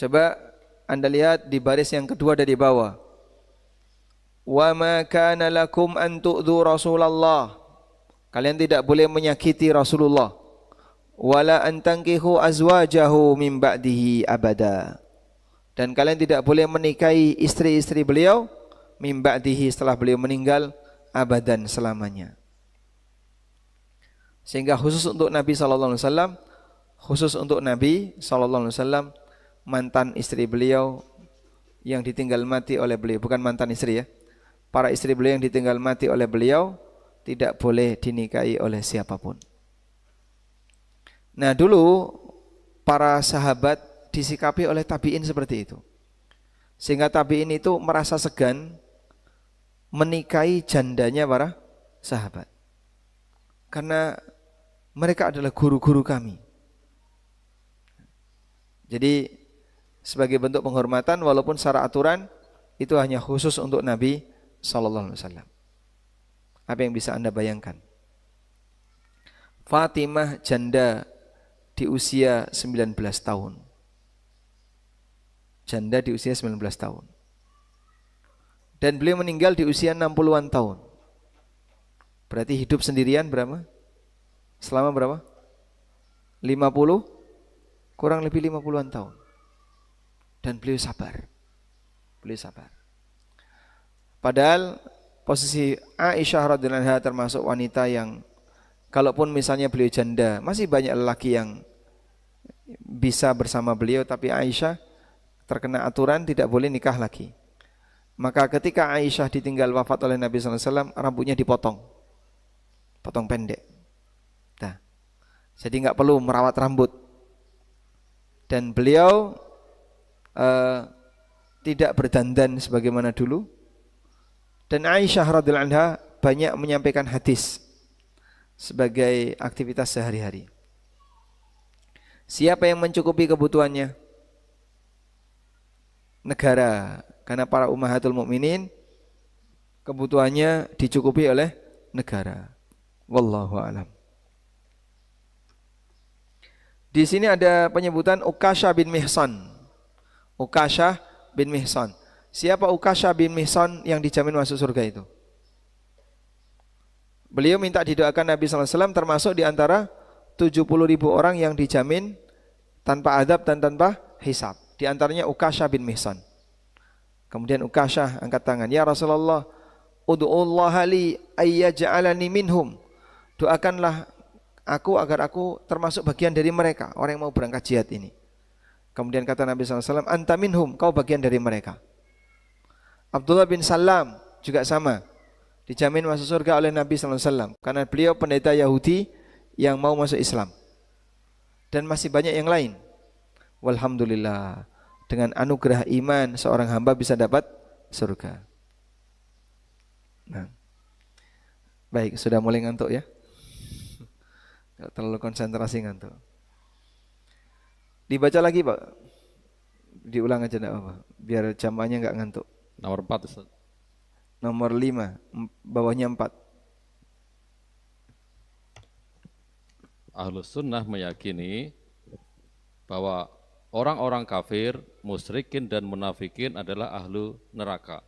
A: Coba Anda lihat di baris yang kedua dari bawah. Wa ma kana lakum an tu'dhu Rasulullah. Kalian tidak boleh menyakiti Rasulullah. Wala an tankihu azwajahu min ba'dihi abada. Dan kalian tidak boleh menikahi istri-istri beliau min ba'dihi, setelah beliau meninggal, abadan, selamanya. Sehingga khusus untuk Nabi sallallahu alaihi wasallam, khusus untuk Nabi sallallahu alaihi wasallam, mantan istri beliau yang ditinggal mati oleh beliau, bukan mantan istri ya. Para istri beliau yang ditinggal mati oleh beliau tidak boleh dinikahi oleh siapapun. Nah, dulu para sahabat disikapi oleh tabi'in seperti itu. Sehingga tabi'in itu merasa segan menikahi jandanya para sahabat. Karena mereka adalah guru-guru kami. Jadi sebagai bentuk penghormatan, walaupun secara aturan itu hanya khusus untuk Nabi sallallahu alaihi wasallam. Apa yang bisa Anda bayangkan? Fatimah janda di usia 19 tahun. Janda di usia 19 tahun. Dan beliau meninggal di usia 60-an tahun. Berarti hidup sendirian berapa? Selama berapa? 50? Kurang lebih 50-an tahun. Dan beliau sabar. Beliau sabar. Padahal posisi Aisyah radhiyallahu anha termasuk wanita yang kalaupun misalnya beliau janda, masih banyak lelaki yang bisa bersama beliau, tapi Aisyah terkena aturan tidak boleh nikah lagi. Maka ketika Aisyah ditinggal wafat oleh Nabi sallallahu alaihi wasallam, rambutnya dipotong. Potong pendek. Nah, jadi enggak perlu merawat rambut. Dan beliau tidak berdandan sebagaimana dulu. Dan Aisyah radhiyallahu anha banyak menyampaikan hadis sebagai aktivitas sehari-hari. Siapa yang mencukupi kebutuhannya? Negara. Karena para ummahatul mukminin kebutuhannya dicukupi oleh negara. Wallahu a'lam. Di sini ada penyebutan Ukasha bin Mihsan. Ukasha bin Mihsan. Siapa Ukasha bin Mihsan yang dijamin masuk surga itu? Beliau minta didoakan Nabi sallallahu alaihi wasallam, termasuk di antara 70.000 orang yang dijamin tanpa adab dan tanpa hisab. Di antaranya Ukasha bin Mihsan. Kemudian Ukasha angkat tangan, "Ya Rasulullah, ud'ullaha li ayyaj'alani minhum." Doakanlah aku agar aku termasuk bagian dari mereka, orang yang mau berangkat jihad ini. Kemudian kata Nabi sallallahu alaihi wasallam, "Anta minhum," kau bagian dari mereka. Abdullah bin Salam juga sama, dijamin masuk surga oleh Nabi sallallahu alaihi wasallam karena beliau pendeta Yahudi yang mau masuk Islam. Dan masih banyak yang lain. Walhamdulillah, dengan anugerah iman seorang hamba bisa dapat surga. Nah, baik, sudah mulai ngantuk ya? Tidak terlalu konsentrasi ngantuk. Dibaca lagi Pak, diulang aja enggak apa-apa, biar jamaahnya enggak ngantuk.
B: Nomor 4 Ustaz.
A: Nomor 5, bawahnya 4.
B: Ahlus sunnah meyakini bahwa orang-orang kafir, musyrikin dan munafikin adalah ahlu neraka.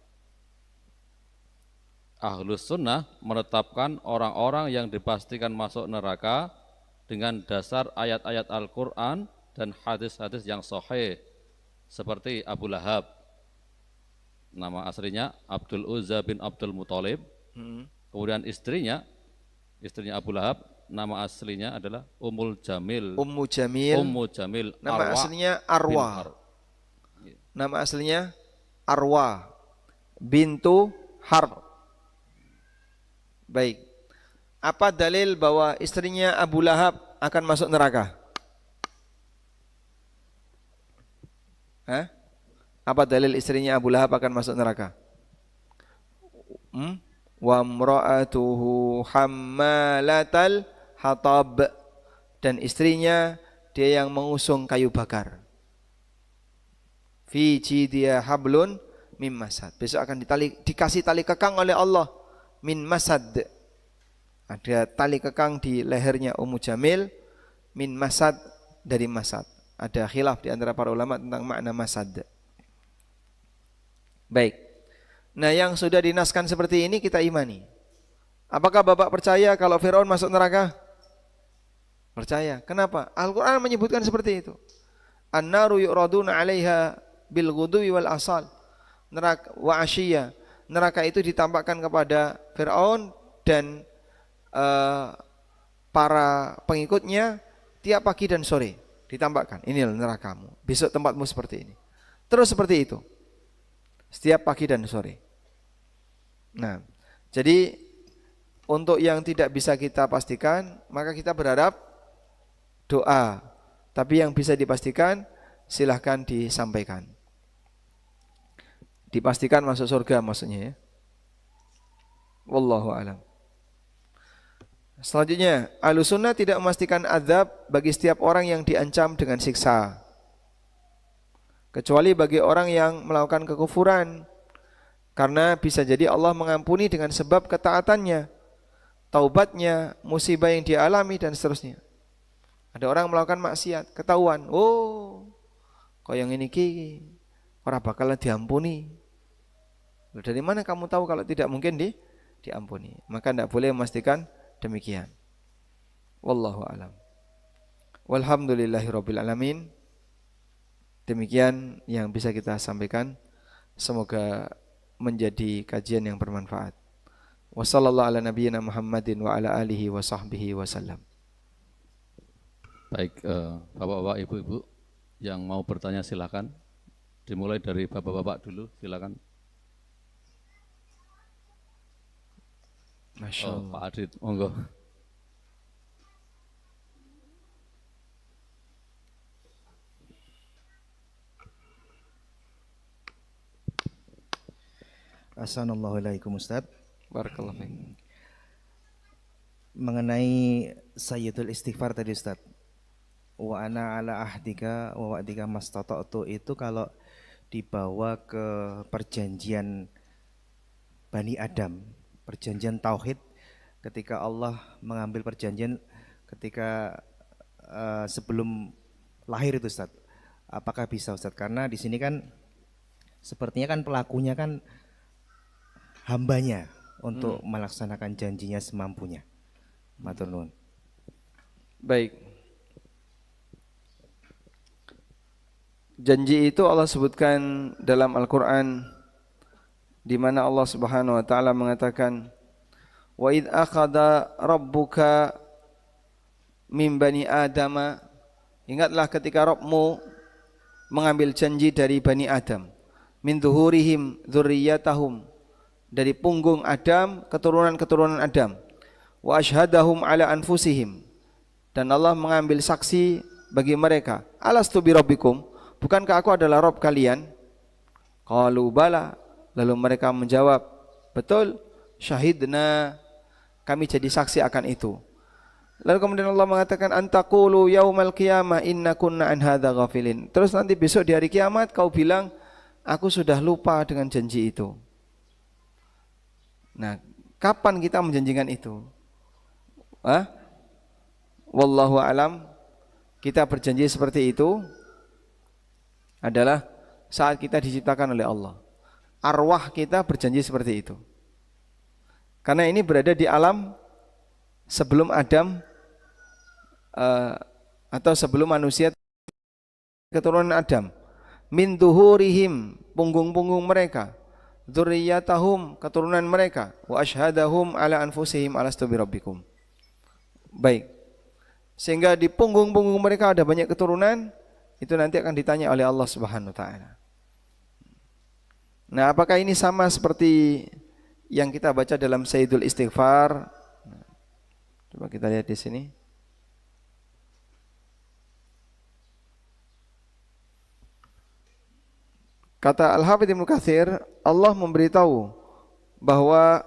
B: Ahlus sunnah menetapkan orang-orang yang dipastikan masuk neraka dengan dasar ayat-ayat Al-Quran dan hadis-hadis yang sahih seperti Abu Lahab. nama aslinya Abdul Uzza bin Abdul Muthalib. Kemudian istrinya Abu Lahab, nama aslinya adalah Ummul Jamil.
A: Ummu Jamil.
B: Ummu Jamil.
A: Nama aslinya Arwa. Nama aslinya Arwa bintu Harb. Baik. Apa dalil bahwa istrinya Abu Lahab akan masuk neraka? Hah? Apa dalil istrinya Abu Lahab akan masuk neraka? Wa imra'atuhu hammalatal hatab, dan istrinya dia yang mengusung kayu bakar. Fi jidiha hablun min masad. Besok akan dikasih tali kekang oleh Allah min masad. Ada tali kekang di lehernya Ummu Jamil min masad, dari masad. Ada khilaf di antara para ulama tentang makna masad. Baik. Nah, yang sudah dinaskan seperti ini kita imani. Apakah Bapak percaya kalau Firaun masuk neraka? Percaya. Kenapa? Al-Quran menyebutkan seperti itu. An-naru yu'raduna 'alaiha bil ghudwi wal asal. Neraka wa asyiya. Neraka itu ditampakkan kepada Firaun dan para pengikutnya tiap pagi dan sore, ditampakkan. Inilah nerakamu. Besok tempatmu seperti ini. Terus seperti itu. Setiap pagi dan sore. Nah, jadi untuk yang tidak bisa kita pastikan, maka kita berharap doa. Tapi yang bisa dipastikan, silahkan disampaikan. Dipastikan masuk surga maksudnya ya. Wallahu a'lam. Selanjutnya, Ahlussunnah tidak memastikan azab bagi setiap orang yang diancam dengan siksa, kecuali bagi orang yang melakukan kekufuran, karena bisa jadi Allah mengampuni dengan sebab ketaatannya, taubatnya, musibah yang dia alami dan seterusnya. Ada orang melakukan maksiat, ketahuan, oh, kok yang ini ki ora bakalan diampuni. Dari mana kamu tahu kalau tidak mungkin diampuni? Maka tidak boleh memastikan demikian. Wallahu a'lam. Walhamdulillahirabbil alamin. Demikian yang bisa kita sampaikan. Semoga menjadi kajian yang bermanfaat. Wassallallahu ala nabiyyina Muhammadin wa ala alihi wa sahbihi wasallam.
B: Baik, bapak-bapak, ibu-ibu yang mau bertanya silakan. Dimulai dari bapak-bapak dulu, silakan.
A: Masya Allah.
B: Pak Adit, monggo.
C: Assalamualaikum Ustaz.
A: Barakallahu fiik.
C: Mengenai Sayyidul Istighfar tadi Ustaz, wa ana ala ahdika wa wa'dika mastata'tu, itu kalau dibawa ke perjanjian Bani Adam, perjanjian tauhid, ketika Allah mengambil perjanjian ketika sebelum lahir itu Ustaz, apakah bisa Ustaz? Karena di sini kan sepertinya kan pelakunya kan hambanya untuk melaksanakan janjinya semampunya. Matur nuwun.
A: Baik. Janji itu Allah sebutkan dalam Al-Quran, di mana Allah Subhanahu wa taala mengatakan, wa idh akhadha rabbuka min bani adama, ingatlah ketika Rabbmu mengambil janji dari Bani Adam, min zuhurihim dzurriyyatahum, dari punggung Adam, keturunan-keturunan Adam, wa ashhadahum ala anfusihim, dan Allah mengambil saksi bagi mereka, alastu bi rabbikum, bukankah aku adalah Rabb kalian? Qalu bala, lalu mereka menjawab, betul, syahidna, kami jadi saksi akan itu. Lalu kemudian Allah mengatakan, antaqulu yaumal qiyamah inna kunna an hadza ghafilin. Terus nanti besok di hari kiamat kau bilang, aku sudah lupa dengan janji itu. Nah, kapan kita menjanjikan itu? Wallahu alam, kita berjanji seperti itu adalah saat kita diciptakan oleh Allah. Arwah kita berjanji seperti itu. Karena ini berada di alam sebelum Adam atau sebelum manusia keturunan Adam. Min duhurihim, punggung-punggung mereka. dzurriyyatahum, keturunan mereka, wa asyhadahum ala anfusihim alastu birabbikum. Baik. Sehingga di punggung-punggung mereka ada banyak keturunan, itu nanti akan ditanya oleh Allah Subhanahu wa taala. Nah, apakah ini sama seperti yang kita baca dalam Sayyidul Istighfar? Coba kita lihat di sini. Kata Al-Hafidz Ibnu Katsir, Allah memberitahu bahwa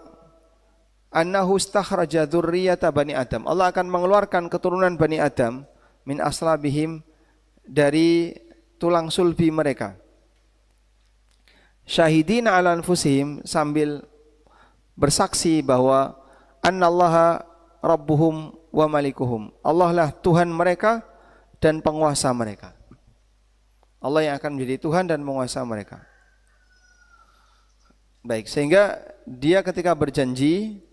A: annahu istakhraja dzurriyyata bani Adam. Allah akan mengeluarkan keturunan Bani Adam min aslabihim, dari tulang sulbi mereka. Syahidina ala anfusihim, sambil bersaksi bahwa annallaha rabbuhum wa malikuhum. Allah lah Tuhan mereka dan penguasa mereka. Allah yang akan menjadi Tuhan dan penguasa mereka. Baik, sehingga dia ketika berjanji,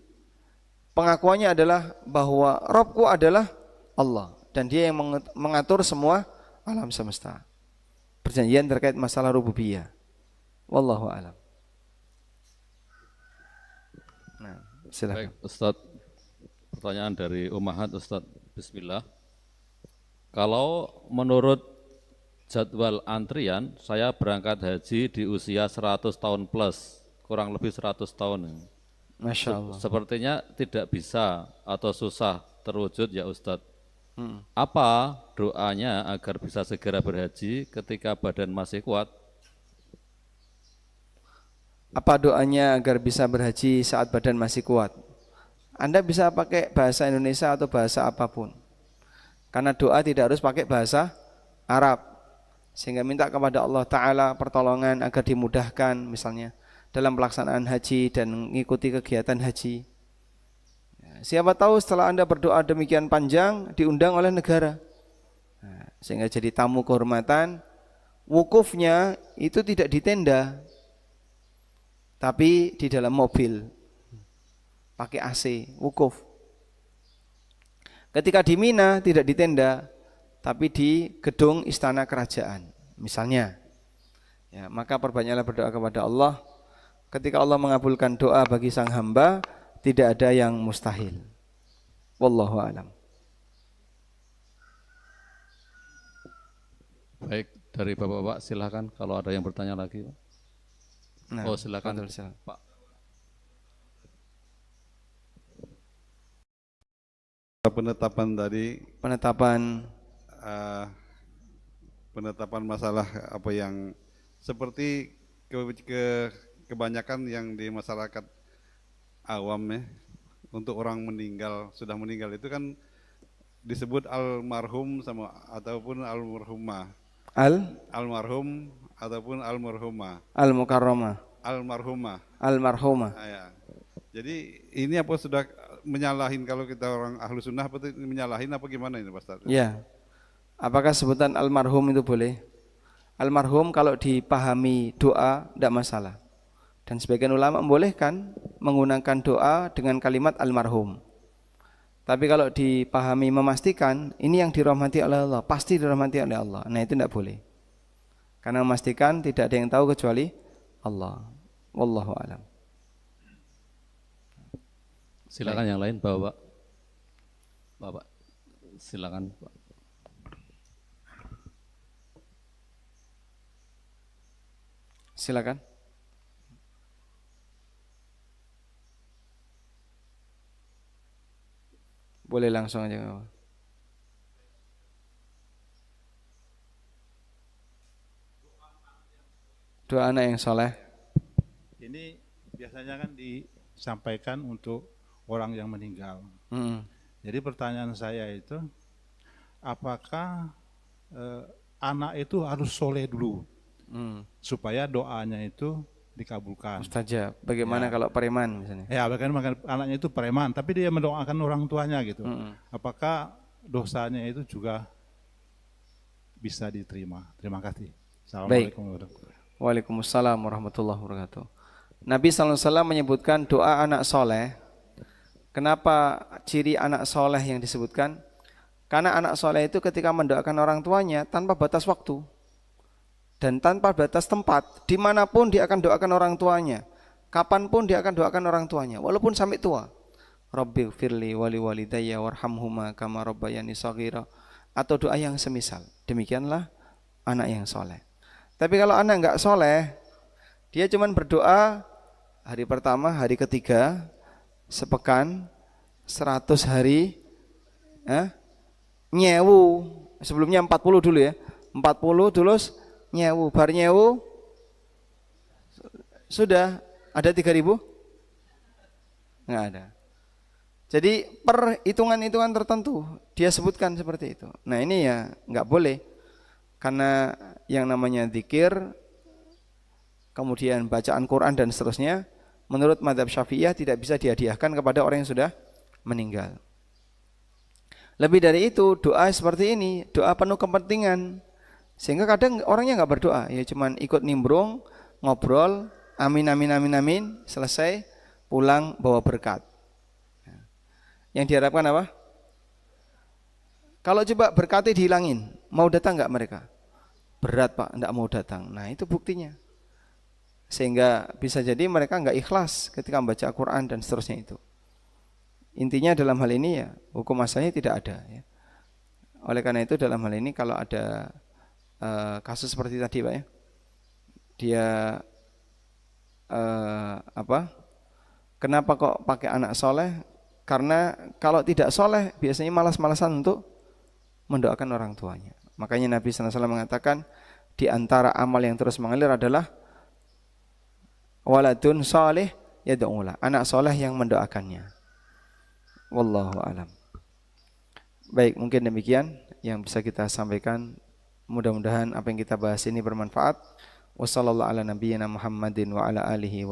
A: pengakuannya adalah bahwa Rabbku adalah Allah dan dia yang mengatur semua alam semesta. Perjanjian terkait masalah rububiyah. Wallahu a'lam. Nah, silakan.
B: Baik, Ustaz. Pertanyaan dari Ummahat, Ustaz. Bismillah. Kalau menurut jadwal antrian, saya berangkat haji di usia 100 tahun plus, kurang lebih 100 tahun.
A: Masya Allah.
B: Sepertinya tidak bisa atau susah terwujud ya Ustadz. Apa doanya agar bisa segera berhaji ketika badan masih kuat?
A: Apa doanya agar bisa berhaji saat badan masih kuat? Anda bisa pakai bahasa Indonesia atau bahasa apapun. Karena doa tidak harus pakai bahasa Arab. Sehingga minta kepada Allah Ta'ala pertolongan agar dimudahkan misalnya dalam pelaksanaan haji dan mengikuti kegiatan haji. Siapa tahu setelah Anda berdoa demikian panjang diundang oleh negara. Sehingga jadi tamu kehormatan. Wukufnya itu tidak di tenda, tapi di dalam mobil, pakai AC, wukuf. Ketika di Mina tidak di tenda, tapi di gedung istana kerajaan, misalnya. Ya, maka perbanyaklah berdoa kepada Allah. Ketika Allah mengabulkan doa bagi sang hamba, tidak ada yang mustahil. Wallahu a'lam.
B: Baik, dari Bapak-bapak silakan kalau ada yang bertanya lagi, Pak.
A: Nah,
B: oh, silakan, Pak.
D: Penetapan tadi, penetapan masalah apa yang seperti kebanyakan yang di masyarakat awam ya, untuk orang meninggal, sudah meninggal itu kan disebut almarhum sama ataupun almarhumah. Almarhum ataupun almarhumah.
A: Al-mukarramah.
D: Almarhumah. Ya. Jadi ini apa sudah menyalahin kalau kita orang ahlu sunnah, apa menyalahin apa gimana ini Pak Ustaz?
A: Ya. Apakah sebutan almarhum itu boleh? Almarhum kalau dipahami doa tidak masalah. Dan sebagian ulama membolehkan menggunakan doa dengan kalimat almarhum. Tapi kalau dipahami memastikan ini yang dirahmati oleh Allah, pasti dirahmati oleh Allah. Nah itu tidak boleh. Karena memastikan tidak ada yang tahu kecuali Allah. Wallahu a'lam.
B: Silakan yang lain, Bapak. Bapak, silakan, Pak.
A: Silakan. Boleh langsung aja. Doa anak yang soleh.
E: Ini biasanya kan disampaikan untuk orang yang meninggal. Jadi pertanyaan saya itu, apakah anak itu harus soleh dulu supaya doanya itu dikabulkan?
A: Mustajab. Bagaimana kalau preman misalnya?
E: Ya, bagaimana anaknya itu preman, tapi dia mendoakan orang tuanya gitu. Apakah dosanya itu juga bisa diterima? Terima kasih. Assalamualaikum warahmatullahi wabarakatuh.
A: Waalaikumsalam warahmatullahi wabarakatuh. Nabi SAW menyebutkan doa anak soleh. Kenapa ciri anak soleh yang disebutkan? Karena anak soleh itu ketika mendoakan orang tuanya tanpa batas waktu dan tanpa batas tempat, dimanapun dia akan doakan orang tuanya. kapanpun dia akan doakan orang tuanya, walaupun sampai tua. Rabbighfirli wali walidayya warhamhuma kama rabbayani shaghira, atau doa yang semisal. Demikianlah anak yang soleh. Tapi kalau anak enggak soleh, dia cuma berdoa hari pertama, hari ketiga, sepekan, 100 hari, nyewu. Sebelumnya 40 dulu ya, 40 terus nyewu, bar nyewu sudah ada 3.000? Enggak ada. Jadi per hitungan-hitungan tertentu dia sebutkan seperti itu. Nah ini ya enggak boleh, karena yang namanya zikir, kemudian bacaan Quran dan seterusnya, menurut mazhab Syafi'iyah tidak bisa dihadiahkan kepada orang yang sudah meninggal. Lebih dari itu, doa seperti ini, doa penuh kepentingan. Sehingga kadang orangnya enggak berdoa, ya cuman ikut nimbrung, ngobrol, amin amin amin amin, selesai, pulang bawa berkat. Yang diharapkan apa? Kalau coba berkatnya dihilangin, mau datang enggak mereka? Berat Pak, enggak mau datang. Nah itu buktinya. Sehingga bisa jadi mereka enggak ikhlas ketika membaca Al-Quran dan seterusnya itu. Intinya dalam hal ini ya, hukum asalnya tidak ada ya. Oleh karena itu dalam hal ini kalau ada kasus seperti tadi Pak ya, dia kenapa kok pakai anak soleh? Karena kalau tidak soleh biasanya malas-malasan untuk mendoakan orang tuanya. Makanya Nabi SAW mengatakan di antara amal yang terus mengalir adalah waladun soleh yad'ulah, anak soleh yang mendoakannya. Wallahu alam. Baik, mungkin demikian yang bisa kita sampaikan. Mudah-mudahan apa yang kita bahas ini bermanfaat. Wassallallahu ala nabiyyina Muhammadin wa ala alihi wa